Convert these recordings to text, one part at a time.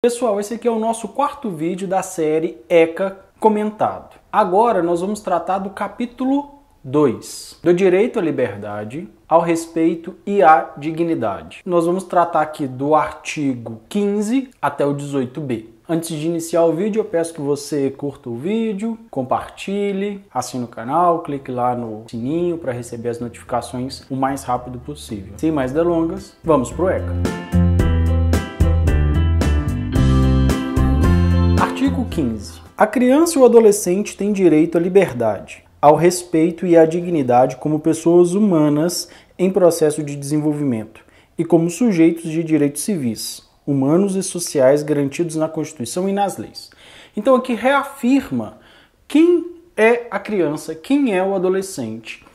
Pessoal, esse aqui é o nosso quarto vídeo da série ECA Comentado. Agora nós vamos tratar do capítulo 2, do direito à liberdade, ao respeito e à dignidade. Nós vamos tratar aqui do artigo 15 até o 18b. Antes de iniciar o vídeo, eu peço que você curta o vídeo, compartilhe, assine o canal, clique lá no sininho para receber as notificações o mais rápido possível. Sem mais delongas, vamos pro ECA. Artigo 15. A criança e o adolescente têm direito à liberdade, ao respeito e à dignidade como pessoas humanas em processo de desenvolvimento e como sujeitos de direitos civis, humanos e sociais garantidos na Constituição e nas leis. Então aqui reafirma quem é a criança, quem é o adolescente.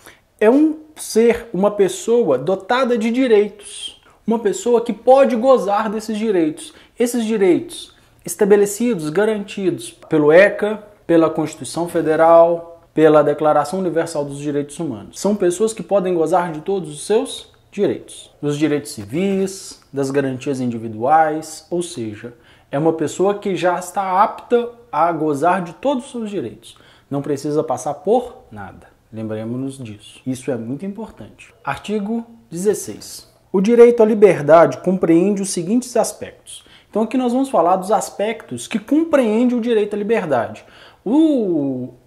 É um ser, uma pessoa dotada de direitos, uma pessoa que pode gozar desses direitos. Esses direitos estabelecidos, garantidos pelo ECA, pela Constituição Federal, pela Declaração Universal dos Direitos Humanos. São pessoas que podem gozar de todos os seus direitos, dos direitos civis, das garantias individuais, ou seja, é uma pessoa que já está apta a gozar de todos os seus direitos. Não precisa passar por nada. Lembremos-nos disso. Isso é muito importante. Artigo 16. O direito à liberdade compreende os seguintes aspectos. Então aqui nós vamos falar dos aspectos que compreendem o direito à liberdade.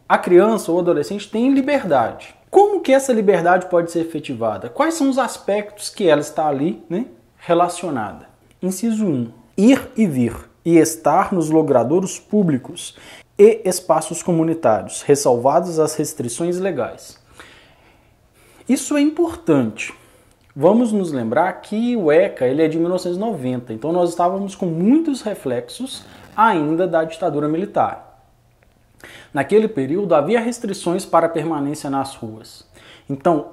A criança ou adolescente tem liberdade. Como que essa liberdade pode ser efetivada? Quais são os aspectos que ela está ali, relacionada? Inciso 1. Ir e vir e estar nos logradouros públicos e espaços comunitários, ressalvadas as restrições legais. Isso é importante. Vamos nos lembrar que o ECA ele é de 1990, então nós estávamos com muitos reflexos ainda da ditadura militar. Naquele período havia restrições para a permanência nas ruas. Então,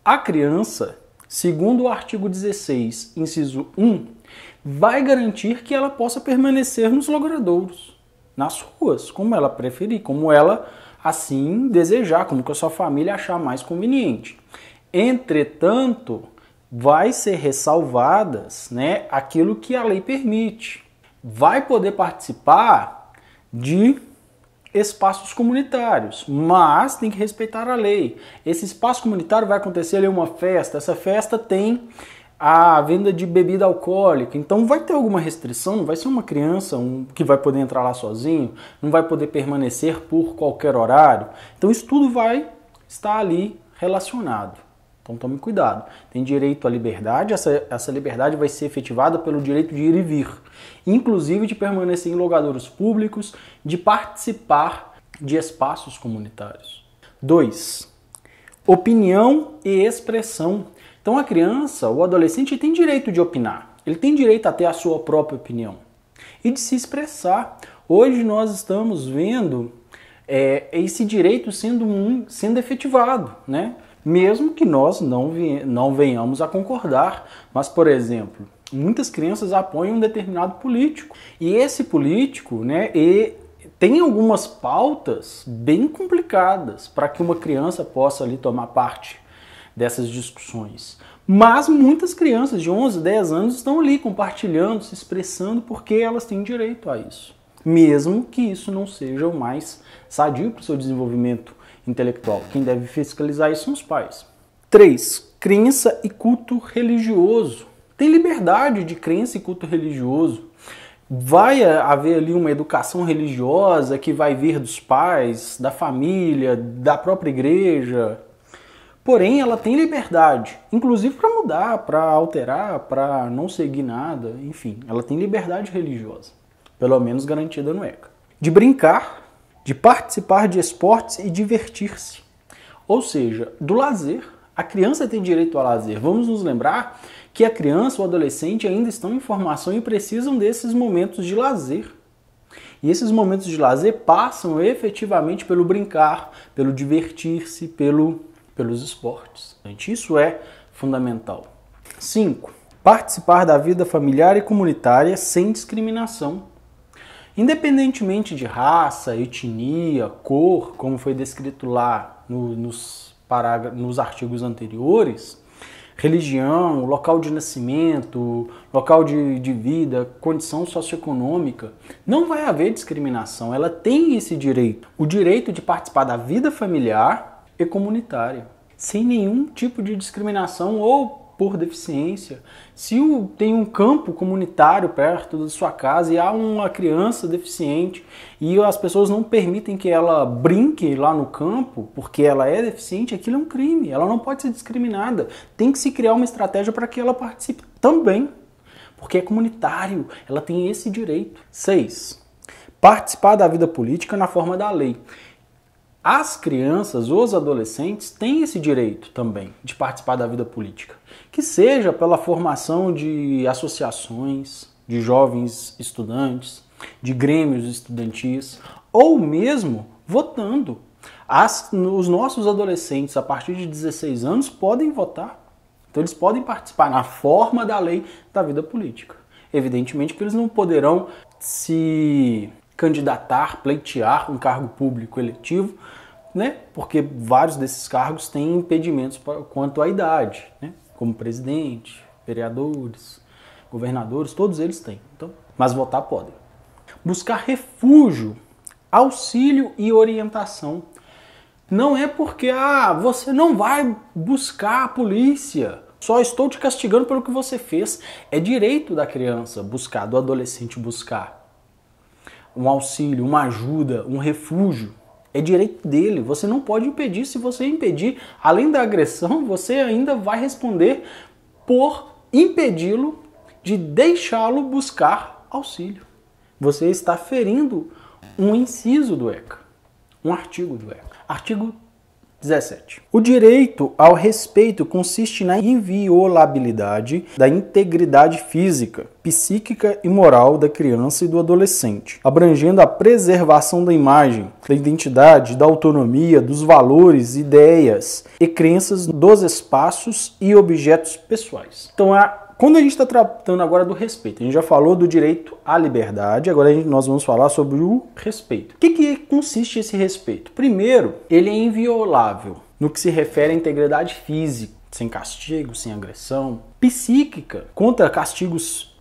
a criança, segundo o artigo 16, inciso 1, vai garantir que ela possa permanecer nos logradouros, nas ruas, como ela preferir, como ela assim desejar, como que a sua família achar mais conveniente. Entretanto, vai ser ressalvadas, aquilo que a lei permite. Vai poder participar de espaços comunitários, mas tem que respeitar a lei. Esse espaço comunitário vai acontecer ali uma festa, essa festa tem a venda de bebida alcoólica, então vai ter alguma restrição, não vai ser uma criança que vai poder entrar lá sozinho, não vai poder permanecer por qualquer horário. Então isso tudo vai estar ali relacionado. Então tome cuidado. Tem direito à liberdade, essa liberdade vai ser efetivada pelo direito de ir e vir, inclusive de permanecer em logradouros públicos, de participar de espaços comunitários. 2. Opinião e expressão. Então a criança, o adolescente tem direito de opinar, ele tem direito a ter a sua própria opinião e de se expressar. Hoje nós estamos vendo esse direito sendo efetivado, mesmo que nós não venhamos a concordar. Mas, por exemplo, muitas crianças apoiam um determinado político. E esse político tem algumas pautas bem complicadas para que uma criança possa ali tomar parte dessas discussões. Mas muitas crianças de 11, 10 anos estão ali compartilhando, se expressando, porque elas têm direito a isso. Mesmo que isso não seja o mais sadio para o seu desenvolvimento intelectual. Quem deve fiscalizar isso são os pais. 3. Crença e culto religioso. Tem liberdade de crença e culto religioso. Vai haver ali uma educação religiosa que vai vir dos pais, da família, da própria igreja. Porém, ela tem liberdade, inclusive para mudar, para alterar, para não seguir nada, enfim. Ela tem liberdade religiosa, pelo menos garantida no ECA. De brincar, de participar de esportes e divertir-se. Ou seja, do lazer. A criança tem direito ao lazer. Vamos nos lembrar que a criança ou o adolescente ainda estão em formação e precisam desses momentos de lazer. E esses momentos de lazer passam efetivamente pelo brincar, pelo divertir-se, pelos esportes. Isso é fundamental. 5. Participar da vida familiar e comunitária sem discriminação. Independentemente de raça, etnia, cor, como foi descrito lá nos artigos anteriores, religião, local de nascimento, local de vida, condição socioeconômica, não vai haver discriminação. Ela tem esse direito, o direito de participar da vida familiar e comunitária, sem nenhum tipo de discriminação ou por deficiência. Se tem um campo comunitário perto da sua casa e há uma criança deficiente e as pessoas não permitem que ela brinque lá no campo porque ela é deficiente, aquilo é um crime. Ela não pode ser discriminada. Tem que se criar uma estratégia para que ela participe também, porque é comunitário. Ela tem esse direito. 6. Participar da vida política na forma da lei. As crianças, os adolescentes têm esse direito também de participar da vida política, que seja pela formação de associações, de jovens estudantes, de grêmios estudantis, ou mesmo votando. Os nossos adolescentes, a partir de 16 anos, podem votar. Então eles podem participar na forma da lei da vida política. Evidentemente que eles não poderão se candidatar, pleitear um cargo público eletivo, né? Porque vários desses cargos têm impedimentos quanto à idade, né? Como presidente, vereadores, governadores, todos eles têm. Então, mas votar podem. Buscar refúgio, auxílio e orientação. Não é porque você não vai buscar a polícia, só estou te castigando pelo que você fez. É direito da criança buscar, do adolescente buscar um auxílio, uma ajuda, um refúgio. É direito dele, você não pode impedir. Se você impedir, além da agressão, você ainda vai responder por impedi-lo de deixá-lo buscar auxílio. Você está ferindo um inciso do ECA, um artigo do ECA. Artigo 17. O direito ao respeito consiste na inviolabilidade da integridade física, psíquica e moral da criança e do adolescente, abrangendo a preservação da imagem, da identidade, da autonomia, dos valores, ideias e crenças dos espaços e objetos pessoais. Então, quando a gente está tratando agora do respeito, a gente já falou do direito à liberdade, agora nós vamos falar sobre o respeito. O que consiste esse respeito? Primeiro, ele é inviolável no que se refere à integridade física, sem castigo, sem agressão, psíquica, contra castigos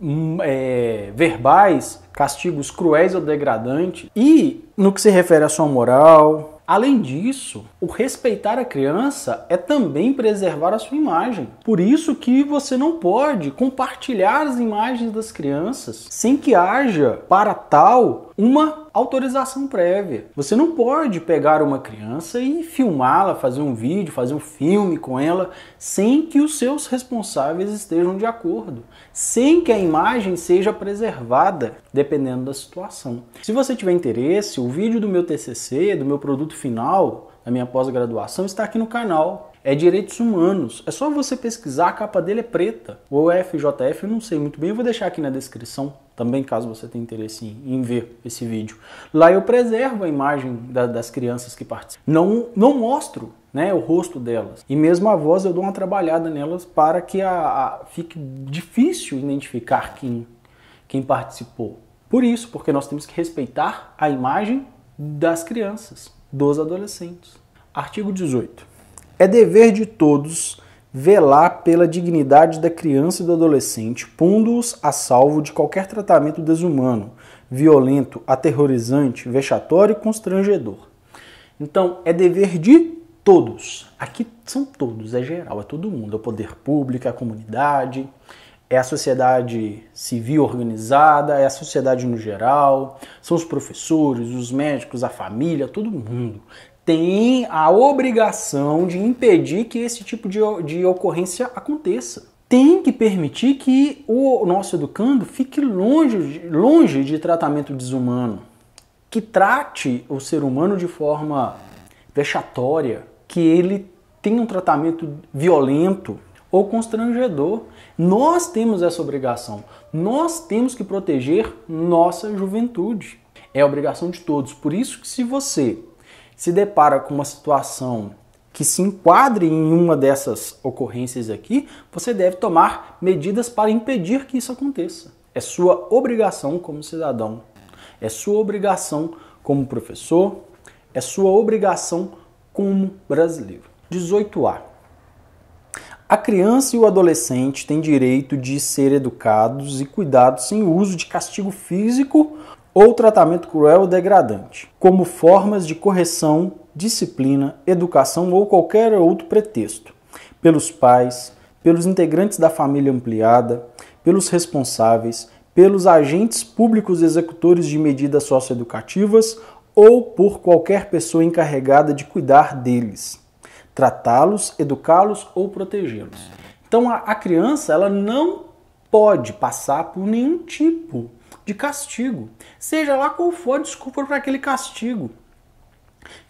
verbais, castigos cruéis ou degradantes, e no que se refere à sua moral. Além disso, o respeitar a criança é também preservar a sua imagem. Por isso que você não pode compartilhar as imagens das crianças sem que haja, para tal, uma autorização prévia. Você não pode pegar uma criança e filmá-la, fazer um vídeo, fazer um filme com ela, sem que os seus responsáveis estejam de acordo, sem que a imagem seja preservada, dependendo da situação. Se você tiver interesse, o vídeo do meu TCC, do meu produto final, da minha pós-graduação, está aqui no canal. É Direitos Humanos. É só você pesquisar, a capa dele é preta. O FJF eu não sei muito bem, eu vou deixar aqui na descrição também, caso você tenha interesse em ver esse vídeo. Lá eu preservo a imagem das crianças que participam. Não mostro, né, o rosto delas. E mesmo a voz eu dou uma trabalhada nelas para que fique difícil identificar quem participou. Por isso, porque nós temos que respeitar a imagem das crianças, dos adolescentes. Artigo 18. É dever de todos velar pela dignidade da criança e do adolescente, pondo-os a salvo de qualquer tratamento desumano, violento, aterrorizante, vexatório e constrangedor. Então, é dever de todos. Aqui são todos, é geral, é todo mundo. É o poder público, é a comunidade, é a sociedade civil organizada, é a sociedade no geral, são os professores, os médicos, a família, todo mundo tem a obrigação de impedir que esse tipo de ocorrência aconteça. Tem que permitir que o nosso educando fique longe de tratamento desumano, que trate o ser humano de forma vexatória, que ele tenha um tratamento violento ou constrangedor. Nós temos essa obrigação. Nós temos que proteger nossa juventude. É a obrigação de todos. Por isso que se você se depara com uma situação que se enquadre em uma dessas ocorrências aqui, você deve tomar medidas para impedir que isso aconteça. É sua obrigação como cidadão, é sua obrigação como professor, é sua obrigação como brasileiro. 18A. A criança e o adolescente têm direito de ser educados e cuidados sem o uso de castigo físico ou tratamento cruel ou degradante, como formas de correção, disciplina, educação ou qualquer outro pretexto, pelos pais, pelos integrantes da família ampliada, pelos responsáveis, pelos agentes públicos executores de medidas socioeducativas ou por qualquer pessoa encarregada de cuidar deles, tratá-los, educá-los ou protegê-los. Então a criança ela não pode passar por nenhum tipo de castigo, seja lá qual for a desculpa para aquele castigo.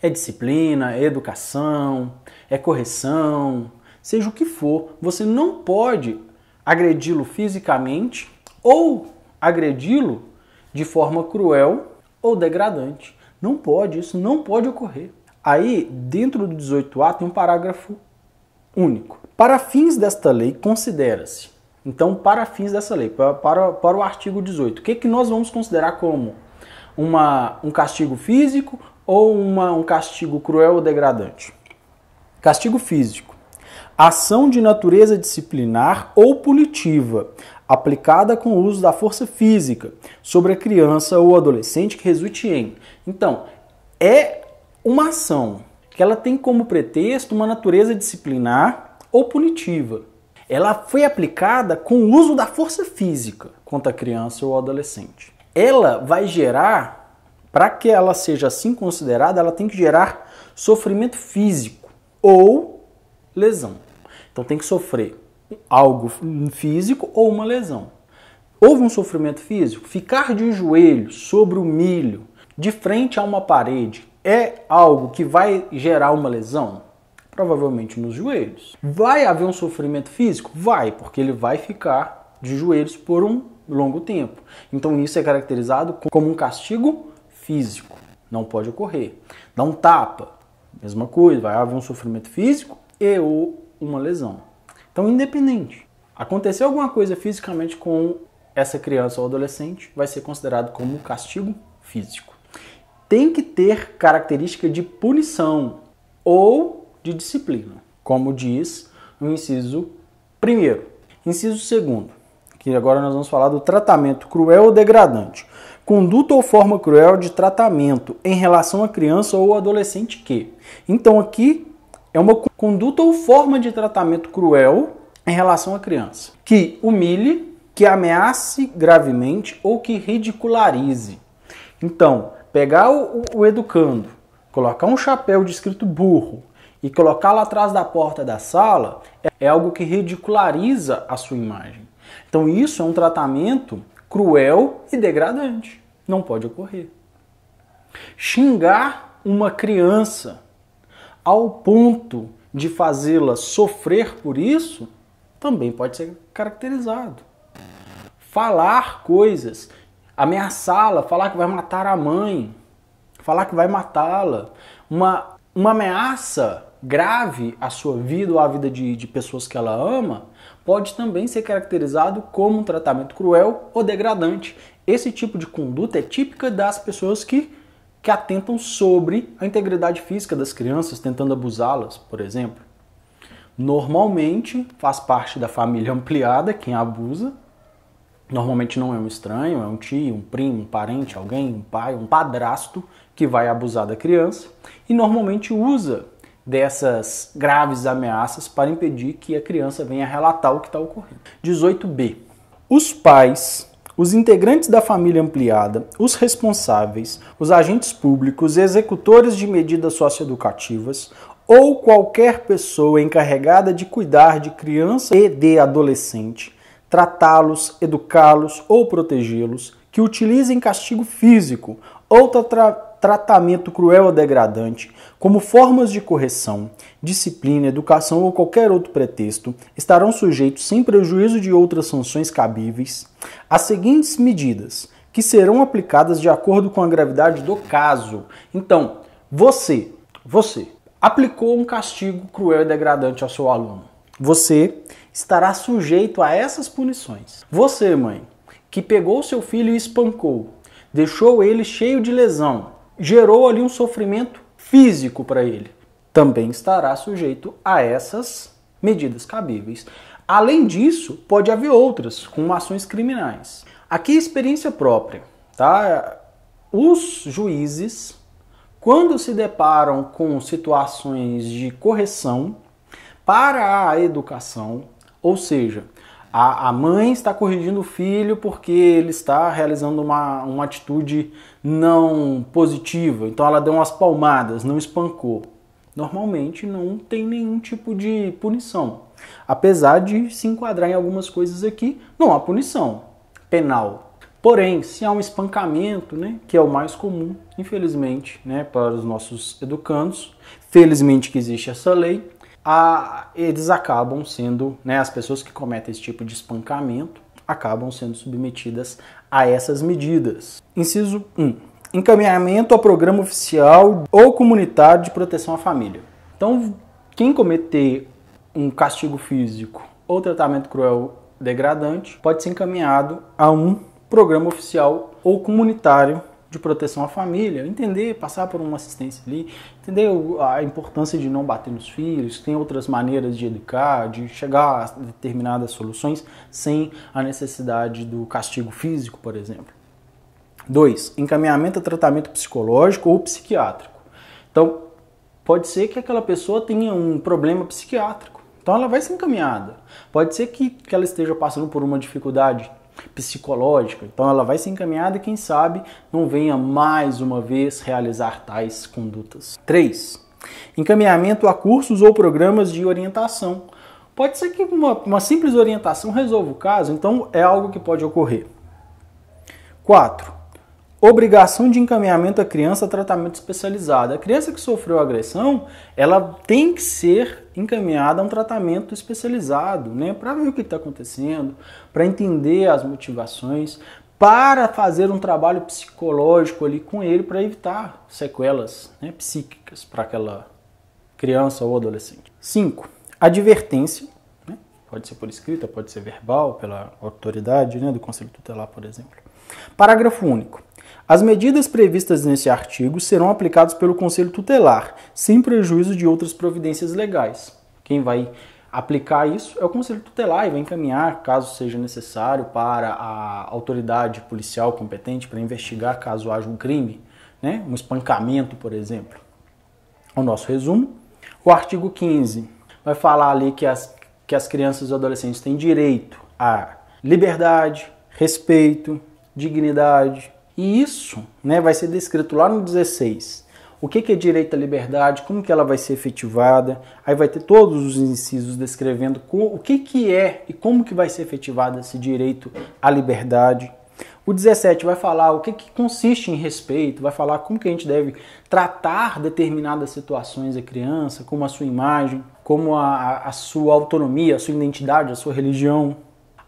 É disciplina, é educação, é correção, seja o que for, você não pode agredi-lo fisicamente ou agredi-lo de forma cruel ou degradante. Não pode, isso não pode ocorrer. Aí, dentro do 18A, tem um parágrafo único. Para fins desta lei, considera-se. Então, para fins dessa lei, para o artigo 18, o que nós vamos considerar como um castigo físico ou um castigo cruel ou degradante? Castigo físico. Ação de natureza disciplinar ou punitiva, aplicada com o uso da força física sobre a criança ou adolescente que resulte em. Então, é uma ação que ela tem como pretexto uma natureza disciplinar ou punitiva. Ela foi aplicada com o uso da força física contra a criança ou adolescente. Ela vai gerar, para que ela seja assim considerada, ela tem que gerar sofrimento físico ou lesão. Então tem que sofrer algo físico ou uma lesão. Houve um sofrimento físico? Ficar de joelhos sobre o milho, de frente a uma parede, é algo que vai gerar uma lesão? Provavelmente nos joelhos. Vai haver um sofrimento físico? Vai, porque ele vai ficar de joelhos por um longo tempo. Então isso é caracterizado como um castigo físico. Não pode ocorrer. Dá um tapa, mesma coisa, vai haver um sofrimento físico e ou uma lesão. Então, independente. Aconteceu alguma coisa fisicamente com essa criança ou adolescente, vai ser considerado como um castigo físico. Tem que ter característica de punição ou de disciplina, como diz o inciso 1º. Inciso 2º, que agora nós vamos falar do tratamento cruel ou degradante. Conduta ou forma cruel de tratamento em relação à criança ou adolescente que. Então aqui é uma conduta ou forma de tratamento cruel em relação à criança que humilhe, que ameace gravemente ou que ridicularize. Então, pegar o educando, colocar um chapéu de escrito burro e colocar lá atrás da porta da sala é algo que ridiculariza a sua imagem. Então isso é um tratamento cruel e degradante. Não pode ocorrer. Xingar uma criança ao ponto de fazê-la sofrer por isso também pode ser caracterizado. Falar coisas, ameaçá-la, falar que vai matar a mãe, falar que vai matá-la, uma ameaça grave à sua vida ou à vida de pessoas que ela ama, pode também ser caracterizado como um tratamento cruel ou degradante. Esse tipo de conduta é típica das pessoas que atentam sobre a integridade física das crianças, tentando abusá-las, por exemplo. Normalmente faz parte da família ampliada quem abusa. Normalmente não é um estranho, é um tio, um primo, um parente, alguém, um pai, um padrasto que vai abusar da criança e normalmente usa dessas graves ameaças para impedir que a criança venha relatar o que está ocorrendo. 18b. Os pais, os integrantes da família ampliada, os responsáveis, os agentes públicos, executores de medidas socioeducativas ou qualquer pessoa encarregada de cuidar de criança e de adolescente, tratá-los, educá-los ou protegê-los, que utilizem castigo físico ou tratamento cruel ou degradante, como formas de correção, disciplina, educação ou qualquer outro pretexto, estarão sujeitos, sem prejuízo de outras sanções cabíveis, às seguintes medidas, que serão aplicadas de acordo com a gravidade do caso. Então, você aplicou um castigo cruel e degradante ao seu aluno. Você estará sujeito a essas punições. Você, mãe, que pegou seu filho e espancou, deixou ele cheio de lesão, gerou ali um sofrimento físico para ele, também estará sujeito a essas medidas cabíveis. Além disso, pode haver outras, como ações criminais. Aqui, experiência própria, tá? Os juízes, quando se deparam com situações de correção para a educação, ou seja, a mãe está corrigindo o filho porque ele está realizando uma atitude não positiva, então ela deu umas palmadas, não espancou. Normalmente não tem nenhum tipo de punição. Apesar de se enquadrar em algumas coisas aqui, não há punição penal. Porém, se há um espancamento, né, que é o mais comum, infelizmente, né, para os nossos educandos, felizmente que existe essa lei, eles acabam sendo, né, as pessoas que cometem esse tipo de espancamento, acabam sendo submetidas a essas medidas. Inciso 1. Encaminhamento ao programa oficial ou comunitário de proteção à família. Então, quem cometer um castigo físico ou tratamento cruel degradante pode ser encaminhado a um programa oficial ou comunitário de proteção à família, entender, passar por uma assistência ali, entender a importância de não bater nos filhos, tem outras maneiras de educar, de chegar a determinadas soluções sem a necessidade do castigo físico, por exemplo. 2. Encaminhamento a tratamento psicológico ou psiquiátrico. Então, pode ser que aquela pessoa tenha um problema psiquiátrico, então ela vai ser encaminhada. Pode ser que ela esteja passando por uma dificuldade psicológica, então ela vai ser encaminhada e quem sabe não venha mais uma vez realizar tais condutas. 3. Encaminhamento a cursos ou programas de orientação. Pode ser que uma simples orientação resolva o caso, então é algo que pode ocorrer. 4. Obrigação de encaminhamento à criança a tratamento especializado. A criança que sofreu agressão, ela tem que ser encaminhada a um tratamento especializado, né, para ver o que está acontecendo, para entender as motivações, para fazer um trabalho psicológico ali com ele, para evitar sequelas, né, psíquicas para aquela criança ou adolescente. 5. Advertência, né, pode ser por escrita, pode ser verbal, pela autoridade, né, do Conselho Tutelar, por exemplo. Parágrafo único. As medidas previstas nesse artigo serão aplicadas pelo Conselho Tutelar, sem prejuízo de outras providências legais. Quem vai aplicar isso é o Conselho Tutelar e vai encaminhar, caso seja necessário, para a autoridade policial competente para investigar caso haja um crime, né? Um espancamento, por exemplo. O nosso resumo. O artigo 15 vai falar ali que as crianças e adolescentes têm direito à liberdade, respeito, dignidade. E isso, né, vai ser descrito lá no 16. O que é direito à liberdade, como que ela vai ser efetivada. Aí vai ter todos os incisos descrevendo o que é e como que vai ser efetivado esse direito à liberdade. O 17 vai falar o que consiste em respeito, vai falar como que a gente deve tratar determinadas situações da criança, como a sua imagem, como a sua autonomia, a sua identidade, a sua religião.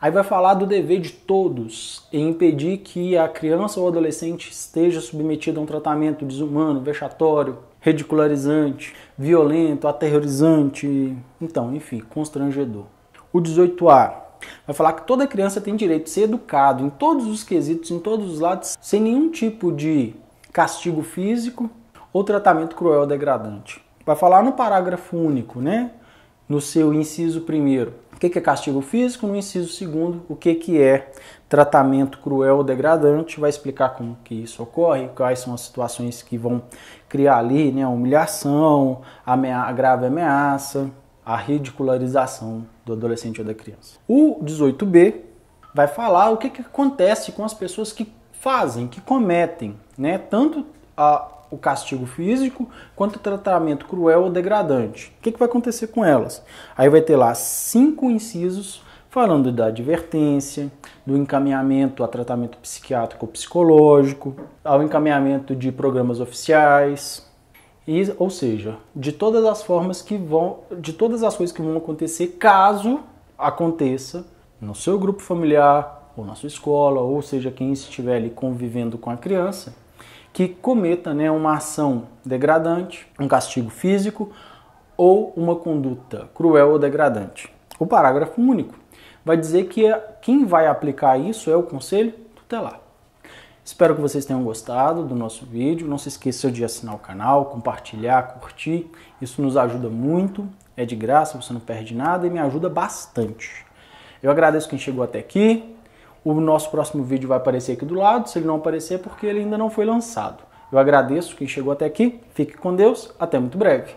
Aí vai falar do dever de todos em impedir que a criança ou adolescente esteja submetida a um tratamento desumano, vexatório, ridicularizante, violento, aterrorizante, então, enfim, constrangedor. O 18A vai falar que toda criança tem direito de ser educado em todos os quesitos, em todos os lados, sem nenhum tipo de castigo físico ou tratamento cruel ou degradante. Vai falar no parágrafo único, né? No seu inciso 1º, o que é castigo físico, no inciso 2º, o que é tratamento cruel ou degradante, vai explicar como que isso ocorre, quais são as situações que vão criar ali, né, a humilhação, a grave ameaça, a ridicularização do adolescente ou da criança. O 18B vai falar o que acontece com as pessoas que fazem, que cometem, né, tanto o castigo físico quanto o tratamento cruel ou degradante. O que vai acontecer com elas? Aí vai ter lá 5 incisos falando da advertência, do encaminhamento a tratamento psiquiátrico ou psicológico, ao encaminhamento de programas oficiais, ou seja, de todas as formas de todas as coisas que vão acontecer caso aconteça no seu grupo familiar, ou na sua escola, ou seja, quem estiver ali convivendo com a criança, que cometa, né, uma ação degradante, um castigo físico ou uma conduta cruel ou degradante. O parágrafo único vai dizer que quem vai aplicar isso é o Conselho Tutelar. Espero que vocês tenham gostado do nosso vídeo. Não se esqueça de assinar o canal, compartilhar, curtir. Isso nos ajuda muito, é de graça, você não perde nada e me ajuda bastante. Eu agradeço quem chegou até aqui. O nosso próximo vídeo vai aparecer aqui do lado. Se ele não aparecer, é porque ele ainda não foi lançado. Eu agradeço quem chegou até aqui. Fique com Deus. Até muito breve.